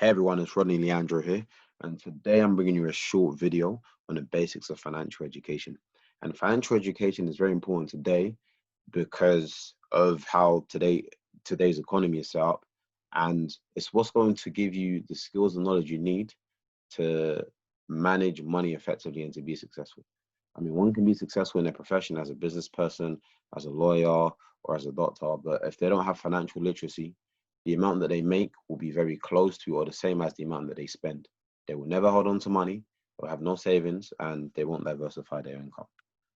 Hey everyone, it's Rodney Leandro here, and today I'm bringing you a short video on the basics of financial education. And financial education is very important today because of how today's economy is set up, and it's what's going to give you the skills and knowledge you need to manage money effectively and to be successful. I mean, one can be successful in their profession as a business person, as a lawyer, or as a doctor, but if they don't have financial literacy, the amount that they make will be very close to or the same as the amount that they spend. They will never hold on to money, they'll have no savings, and they won't diversify their income.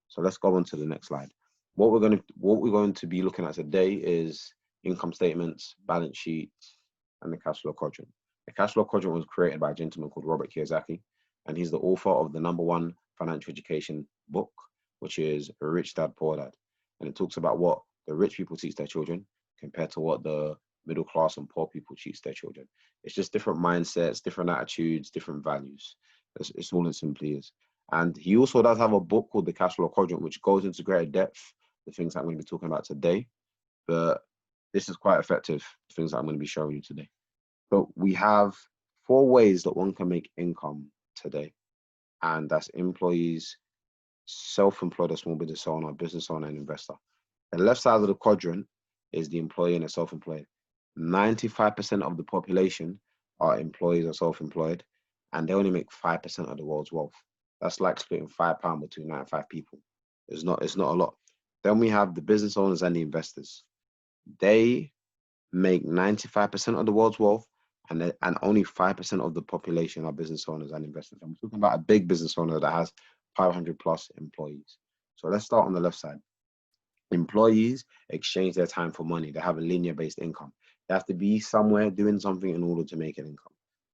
So let's go on to the next slide. What we're going to be looking at today is income statements, balance sheets, and the cash flow quadrant. The cash flow quadrant was created by a gentleman called Robert Kiyosaki, and he's the author of the #1 financial education book, which is Rich Dad Poor Dad. And it talks about what the rich people teach their children compared to what the middle class and poor people teach their children. It's just different mindsets, different attitudes, different values. It's all it simply is. And he also does have a book called The Cash Flow Quadrant, which goes into greater depth, the things that I'm going to be talking about today. But this is quite effective, things that I'm going to be showing you today. But we have 4 ways that one can make income today. And that's employees, self-employed or small business owner, and investor. The left side of the quadrant is the employee and the self-employed. 95% of the population are employees or self-employed, and they only make 5% of the world's wealth. That's like splitting £5 between 95 people. It's not a lot. Then we have the business owners and the investors. They make 95% of the world's wealth, and only 5% of the population are business owners and investors. I'm talking about a big business owner that has 500 plus employees. So let's start on the left side. Employees exchange their time for money. They have a linear based income. They have to be somewhere doing something in order to make an income.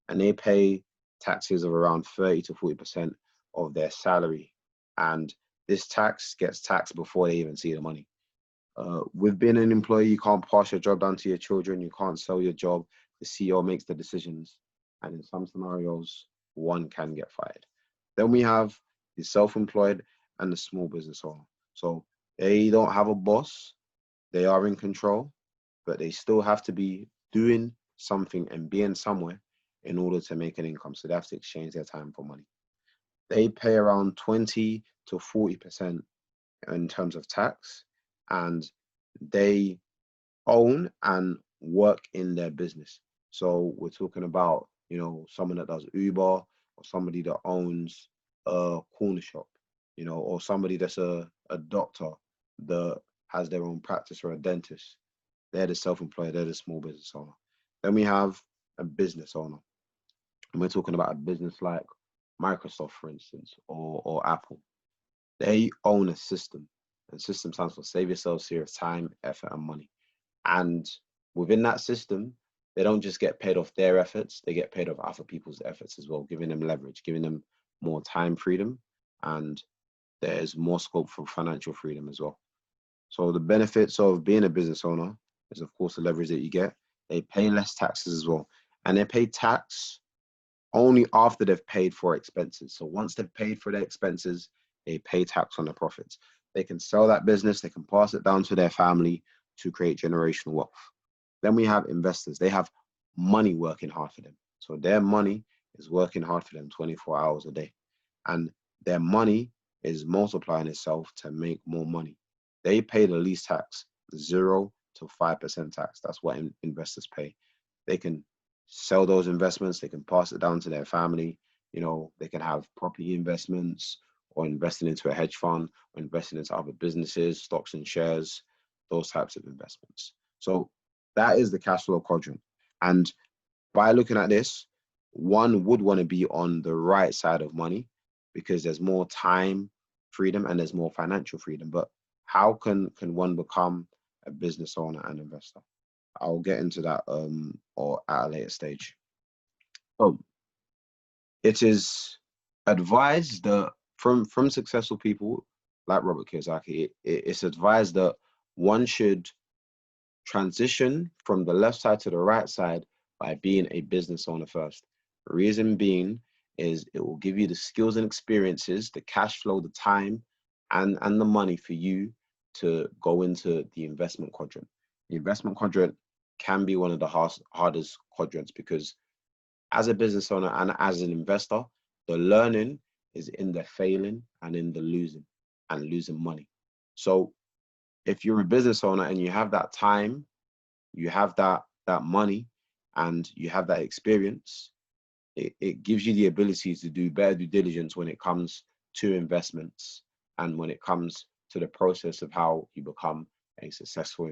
And they pay taxes of around 30 to 40% of their salary. And this tax gets taxed before they even see the money. With being an employee, you can't pass your job down to your children. You can't sell your job. The CEO makes the decisions. And in some scenarios, one can get fired. Then we have the self-employed and the small business owner. So they don't have a boss. They are in control, but they still have to be doing something and being somewhere in order to make an income. So they have to exchange their time for money. They pay around 20 to 40% in terms of tax, and they own and work in their business. So we're talking about, someone that does Uber, or somebody that owns a corner shop, or somebody that's a doctor that has their own practice, or a dentist. They're the self-employed, they're the small business owner. Then we have a business owner. And we're talking about a business like Microsoft, for instance, or Apple. They own a system. And system stands for save yourself serious time, effort, and money. And within that system, they don't just get paid off their efforts, they get paid off other people's efforts as well, giving them leverage, giving them more time freedom, and there's more scope for financial freedom as well. So the benefits of being a business owner is, of course, the leverage that you get. They pay less taxes as well. And they pay tax only after they've paid for expenses. So once they've paid for their expenses, they pay tax on the profits. They can sell that business, they can pass it down to their family to create generational wealth. Then we have investors. They have money working hard for them. So their money is working hard for them 24 hours a day. And their money is multiplying itself to make more money. They pay the least tax, 0 to 5% tax. That's what investors pay. They can sell those investments, they can pass it down to their family. They can have property investments, or investing into a hedge fund, or investing into other businesses, stocks and shares, those types of investments. So that is the cash flow quadrant. And by looking at this, one would want to be on the right side of money because there's more time freedom and there's more financial freedom. But how can one become a business owner and investor? I'll get into that or at a later stage. So it is advised that from successful people like Robert Kiyosaki, it's advised that one should transition from the left side to the right side by being a business owner first. Reason being is it will give you the skills and experiences, the cash flow, the time, and the money for you to go into the investment quadrant. The investment quadrant can be one of the hardest quadrants because as a business owner and as an investor, the learning is in the failing and in the losing and losing money. So if you're a business owner and you have that time, you have that money, and you have that experience, it gives you the ability to do better due diligence when it comes to investments and when it comes to the process of how you become a successful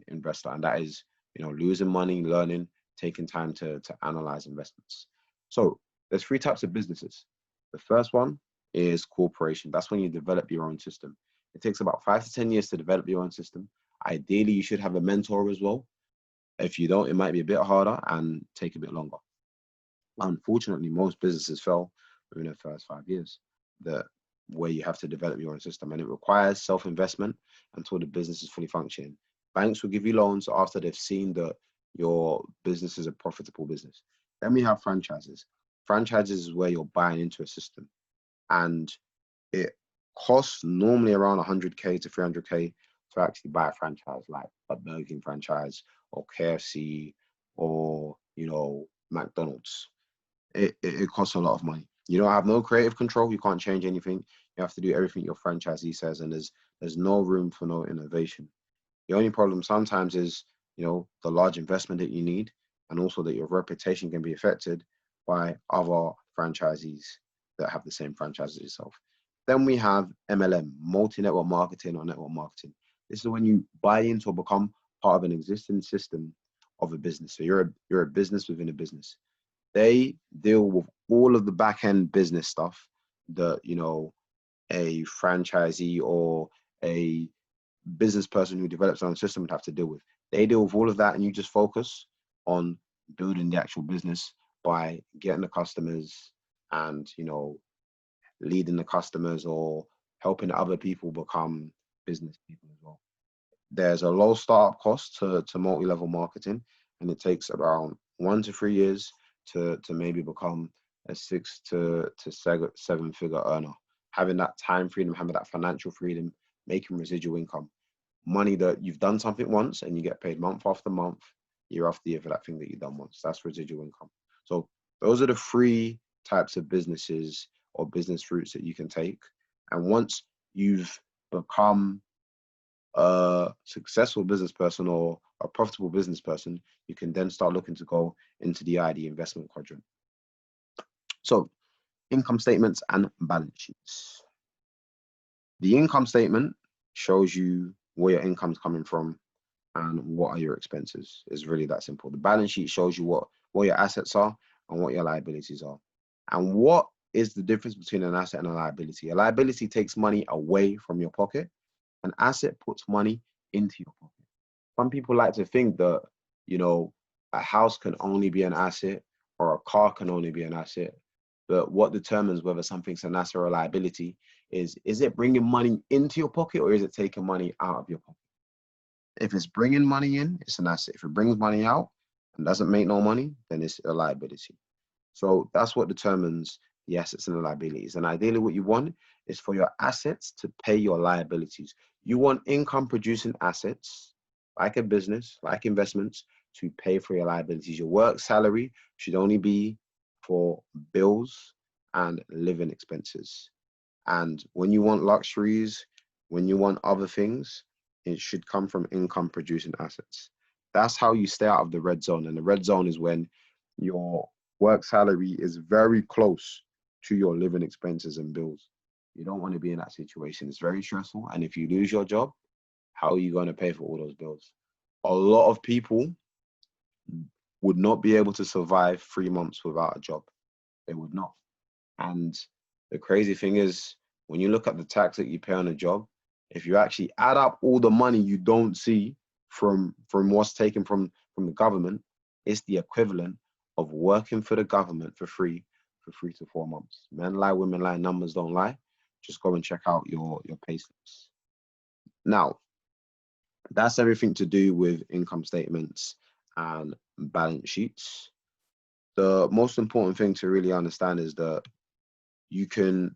investor. And that is, losing money, learning, taking time to analyze investments. So there's three types of businesses. The first one is corporation. That's when you develop your own system. It takes about 5 to 10 years to develop your own system. Ideally, you should have a mentor as well. If you don't, it might be a bit harder and take a bit longer. Unfortunately, most businesses fail within the first 5 years, the where you have to develop your own system, and it requires self-investment until the business is fully functioning. Banks will give you loans after they've seen that your business is a profitable business. Then we have franchises. Franchises is where you're buying into a system, and it costs normally around 100K to 300K to actually buy a franchise, like a Burger King franchise or KFC or McDonald's. It costs a lot of money. You don't have no creative control. You can't change anything. You have to do everything your franchisee says, and there's no room for no innovation. The only problem sometimes is, the large investment that you need, and also that your reputation can be affected by other franchisees that have the same franchise as yourself. Then we have MLM, multi-network marketing or network marketing. This is when you buy into or become part of an existing system of a business. So you're a business within a business. They deal with all of the back end business stuff that, a franchisee or a business person who develops their own system would have to deal with. They deal with all of that, and you just focus on building the actual business by getting the customers and, leading the customers or helping other people become business people as well. There's a low startup cost to multi-level marketing, and it takes around 1 to 3 years to maybe become a 6 to 7 figure earner. Having that time freedom, having that financial freedom, making residual income, money that you've done something once and you get paid month after month, year after year for that thing that you've done once. That's residual income. So those are the three types of businesses or business routes that you can take. And once you've become a successful business person or a profitable business person, you can then start looking to go into the ID investment quadrant. So income statements and balance sheets. The income statement shows you where your income's coming from and what are your expenses. It's really that simple. The balance sheet shows you what your assets are and what your liabilities are. And what is the difference between an asset and a liability? A liability takes money away from your pocket. An asset puts money into your pocket. Some people like to think that, a house can only be an asset or a car can only be an asset. But what determines whether something's an asset or a liability is it bringing money into your pocket or is it taking money out of your pocket? If it's bringing money in, it's an asset. If it brings money out and doesn't make no money, then it's a liability. So that's what determines the assets and the liabilities. And ideally what you want is for your assets to pay your liabilities. You want income producing assets, like a business, like investments, to pay for your liabilities. Your work salary should only be for bills and living expenses. And when you want luxuries, when you want other things, it should come from income producing assets. That's how you stay out of the red zone. And the red zone is when your work salary is very close to your living expenses and bills. You don't want to be in that situation. It's very stressful. And if you lose your job, how are you going to pay for all those bills? A lot of people would not be able to survive 3 months without a job. They would not. And the crazy thing is, when you look at the tax that you pay on a job, if you actually add up all the money you don't see from what's taken from the government, it's the equivalent of working for the government for free for 3 to 4 months. Men lie, women lie, numbers don't lie. Just go and check out your pay slips. Now, that's everything to do with income statements and balance sheets. The most important thing to really understand is that you can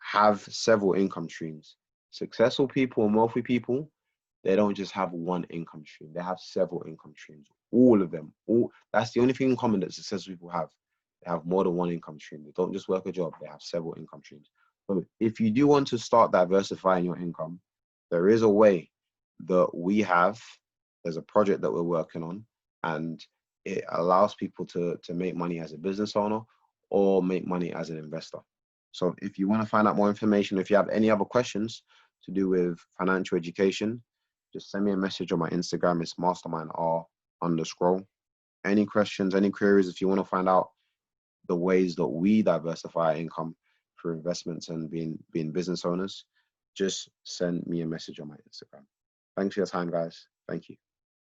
have several income streams. Successful people and wealthy people, they don't just have one income stream. They have several income streams. All of them. All that's the only thing in common that successful people have. They have more than one income stream. They don't just work a job, they have several income streams. So if you do want to start diversifying your income, there is a way that we have. There's a project that we're working on, and it allows people to make money as a business owner or make money as an investor. So if you want to find out more information, if you have any other questions to do with financial education, just send me a message on my Instagram. It's mastermindr_. Any questions, any queries, if you want to find out the ways that we diversify our income through investments and being business owners, just send me a message on my Instagram. Thanks for your time, guys. Thank you.